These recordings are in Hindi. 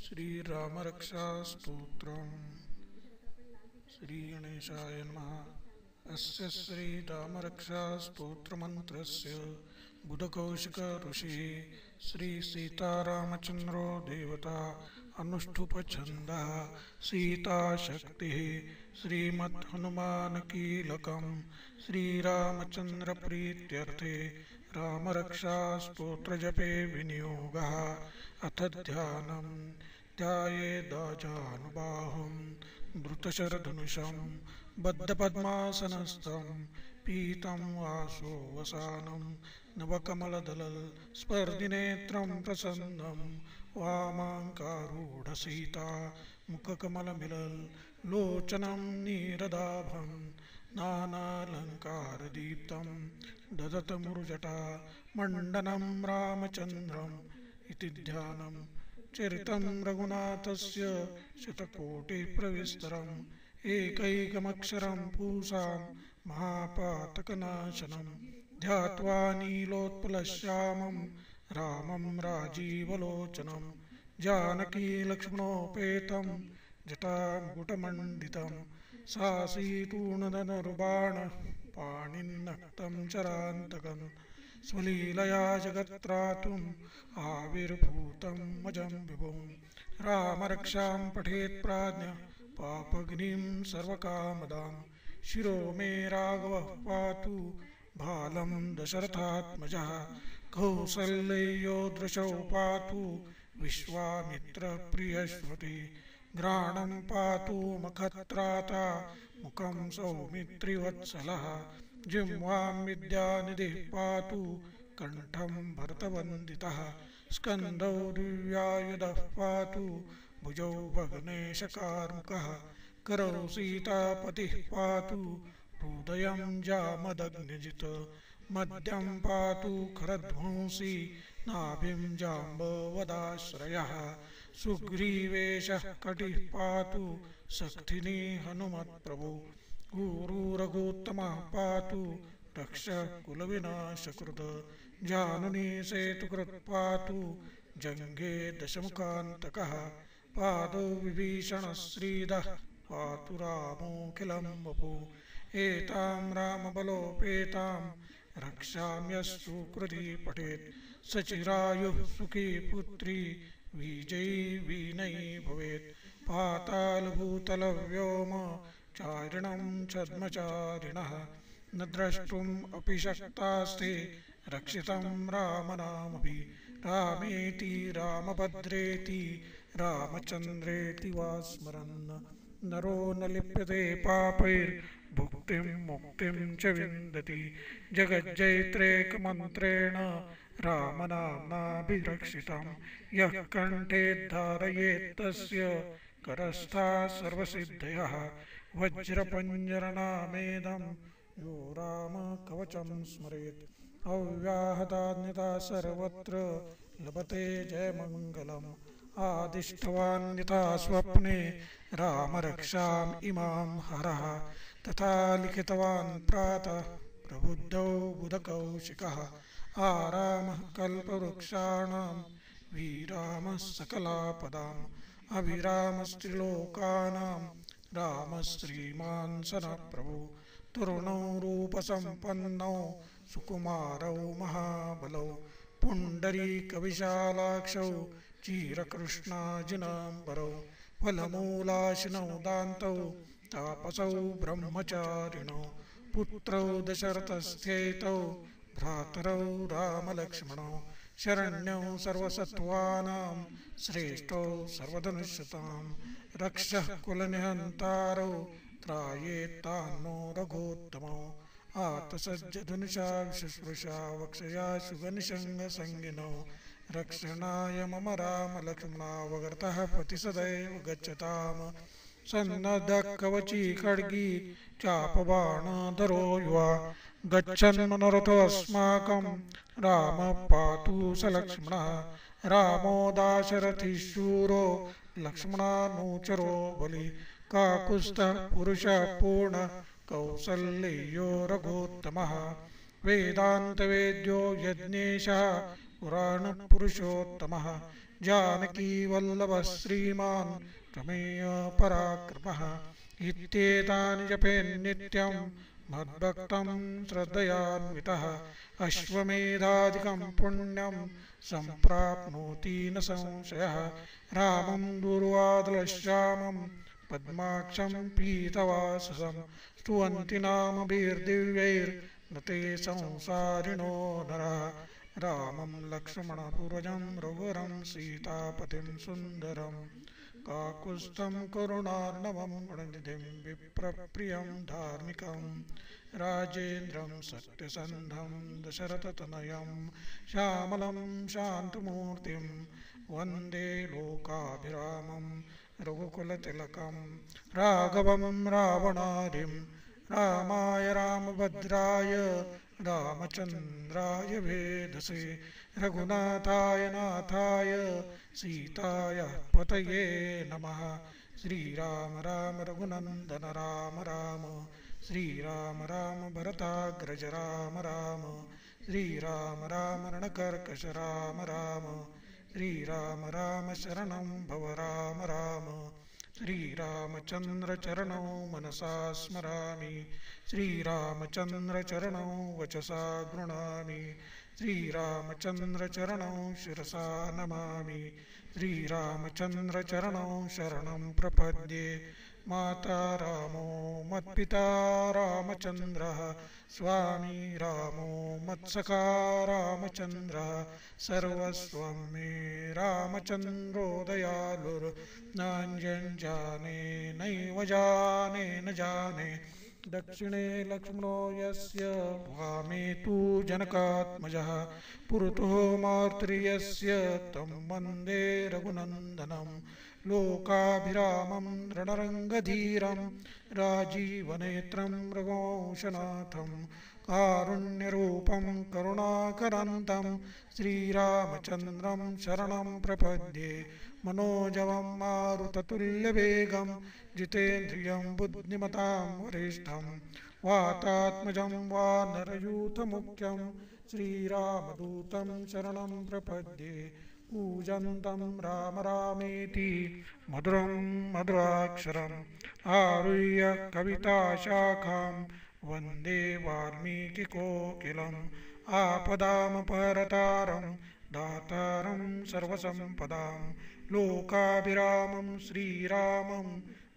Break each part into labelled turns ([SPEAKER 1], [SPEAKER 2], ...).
[SPEAKER 1] श्रीरामरक्षास्तोत्रम् श्रीगणेशाय नमः। अस्य श्रीरामरक्षास्तोत्रमन्त्रस्य बुधकौशिक ऋषिः श्रीसीतारामचन्द्रो देवता अनुष्ठुपछन्दः सीताशक्तिः श्रीमद्हनुमानकीलकं श्रीरामचन्द्रप्रीत्यर्थे रामरक्षास्तोत्रजपे विनियोगः। अथ ध्यानम्। ध्यायेदाजानुबाहुं धृतशरधनुषं बद्धपद्मासनस्थं पीतं वासोवसानं नवकमलदलस्पर्धिनेत्रं प्रसन्नं वामाङ्कारूढसीता मुखकमलमिलल्लोचनं नीरदाभं नानालङ्कारदीप्तं ददतमुरुजटा मण्डनं रामचन्द्रम् इति ध्यानम्। चरितं रघुनाथस्य शतकोटिप्रविस्तरम् एकैकमक्षरं पूसां महापातकनाशनं ध्यात्वा नीलोत्पलश्यामं रामं राजीवलोचनं जानकीलक्ष्मणोपेतं जटामुकुटमण्डितं सासीतूणधनुर्बाणपाणिन्नक्तं चरान्तकं स्वलीलया जगत्त्रातुम् आविर्भूतं मजं विभुं रामरक्षां पठेत् प्राज्ञ पापग्निं सर्वकामदां शिरो मे राघवः पातु बालं दशरथात्मजः कौसल्ययो दृशौ पातु विश्वामित्रप्रियश्रुति घ्राणं पातु मखत्राता मुखं सौमित्रिवत्सलः जिह्वां विद्यानिधिः पातु कंठं भरतवन्दितः स्कन्दौ दिव्यायुधः पातु भुजौ भग्नेशकार्मुकः करौ सीतापतिः पातु हृदयं जामदग्निजित् मध्यं पातु खरध्वंसी नाभिं जाम्बवदाश्रयः सुग्रीवेशः कटिः पातु सक्थिनी हनुमत्प्रभु ऊरू रघुत्तमः पातु रक्षः कुलविनाशकृत् जानुनी सेतुकृत् पातु जङ्घे दशमुखान्तकः पादौ विभीषणश्रीदः पातु रामोऽखिलं वपु एतां रामबलोपेतां रक्षाम्यस्तु कृती पठेत् सचिरायुः सुखी पुत्री विजयी वीनयी भवेत् पातालभूतलव्योम चारिणं छद्मचारिणः न द्रष्टुम् अपि शक्तास्ते रक्षितं रामनामभिः रामेति रामभद्रेति रामचन्द्रेति वा स्मरन् नरो न लिप्यते पापैर्भुक्तिं मुक्तिं च विन्दति जगज्जैत्रेकमन्त्रेण रामनाम्नाभिरक्षितं यः कण्ठे धारयेत्तस्य करस्था सर्वसिद्धयः वज्रपञ्जरनामेदं यो रामकवचं स्मरेत् अव्याहतान्यथा सर्वत्र लभते जयमङ्गलम् आदिष्टवान् यथा स्वप्ने रामरक्षाम् इमां हरः तथा लिखितवान् प्रातः प्रबुद्धौ बुधकौशिकः आरामः कल्पवृक्षाणां विरामः सकलापदाम् अभिरामस्त्रिलोकानां रामः श्रीमान् सनप्रभु तरुणौ रूपसम्पन्नौ सुकुमारौ महाबलौ पुण्डरीकविशालाक्षौ चीरकृष्णाजिनाम्बरौ फलमूलाशिनौ दान्तौ तापसौ ब्रह्मचारिणौ पुत्रौ दशरथस्थेतौ भ्रातरौ रामलक्ष्मणौ शरण्यौ सर्वसत्त्वानां श्रेष्ठौ सर्वधनुष्यतां रक्षः कुलनिहन्तारौ त्रायेत्तान्नो रघोत्तमौ आतसज्जधनुषा विशुश्रुषा वक्षया शुभनिषङ्गसङ्गिनौ रक्षणाय मम रामलक्ष्मणावगर्तः पति सदैव गच्छताम् सन्नद्धकवची खड्गी चापबाणधरो युवा गच्छन्मनोरथोऽस्माकं रामः पातु स लक्ष्मणः रामो दाशरथिः शूरो लक्ष्मणानुचरो बलि काकुत्स्थः पुरुषः पूर्णः कौसल्यो रघोत्तमः वेदान्तवेद्यो यज्ञेशः पुराणपुरुषोत्तमः जानकी वल्लभः श्रीमान् प्रमेय पराक्रमः इत्येतानि जपेन्नित्यं मद्भक्तं श्रद्धयान्वितः अश्वमेधादिकं पुण्यं सम्प्राप्नोति न संशयः रामं दूर्वादलश्यामं पद्माक्षं पीतवाससं स्तुवन्ति नामभिर्दिव्यैर्न ते संसारिणो नरः रामं लक्ष्मणपूर्वजं रघुवरं सीतापतिं सुन्दरं काकुत्स्थं करुणार्णवं गुणनिधिं विप्रप्रियं धार्मिकं राजेन्द्रं सत्यसन्धं दशरथतनयं श्यामलं शान्तमूर्तिं वन्दे लोकाभिरामं रघुकुलतिलकं राघवं रावणादिं रामाय रामभद्राय रामचन्द्राय वेधसे रघुनाथाय नाथाय सीताय पतये नमः श्रीराम राम रघुनन्दन राम राम श्रीराम राम भरताग्रज राम राम श्रीराम राम रणकर्कश राम राम श्रीराम राम शरणं भव राम राम श्रीरामचन्द्र चरणौ मनसा स्मरामि श्रीरामचन्द्र चरणौ वचसा गृह्णामि श्रीरामचन्द्र चरणौ शिरसा नमामि श्रीरामचन्द्र चरणौ शरणं प्रपद्ये माता रामो मत्पिता रामचन्द्रः स्वामी रामो मत्सखा रामचन्द्रः सर्वस्वं मे रामचन्द्रो दयालुर्नान्यञ्जाने नैव जाने न जाने दक्षिणे लक्ष्मणो यस्य वामे तु जनकात्मजः पुरतः मार्तर्यस्य तं वन्दे रघुनन्दनं लोकाभिरामं रणरङ्गधीरं राजीवनेत्रं रघुवंशनाथं कारुण्यरूपं करुणाकरन्तं श्रीरामचन्द्रं शरणं प्रपद्ये मनोजवं मारुततुल्यवेगं जितेन्द्रियं बुद्धिमतां वरिष्ठं वातात्मजं वानरयूथमुख्यं श्रीरामदूतं शरणं प्रपद्ये पूजन्तं राम रामेति मधुरं मधुराक्षरम् आरुह्य कविताशाखां वन्दे वाल्मीकिकोकिलम् आपदामपहर्तारं दातारं सर्वसम्पदां लोकाभिरामं श्रीरामं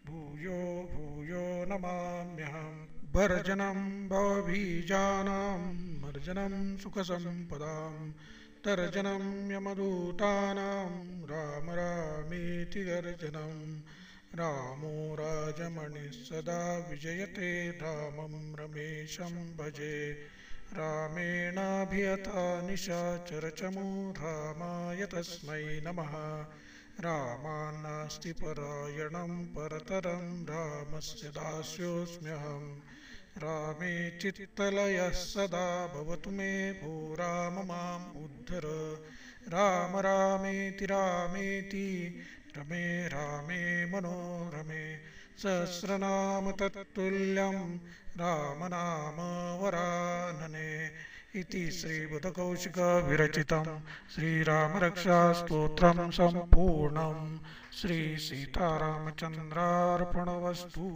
[SPEAKER 1] भूयो भूयो नमाम्यहम् भर्जनं भवबीजानां मर्जनं सुखसम्पदां तर्जनं यमदूतानां राम रामेति गर्जनं रामो राजमणिः सदा विजयते रामं रमेशं भजे रामेणाभिहता निशाचरचमो रामाय तस्मै नमः रामान्नास्ति परायणं परतरं रामस्य दास्योऽस्म्यहं रामे चित्तलयः सदा भवतु मे भो राम माम् उद्धर राम रामेति रामेति रमे रामे मनोरमे सहस्रनाम तत्तुल्यं रामनाम वरानने इति श्रीबुधकौशिकविरचितं श्रीरामरक्षास्तोत्रं सम्पूर्णं श्रीसीतारामचन्द्रार्पणमस्तु।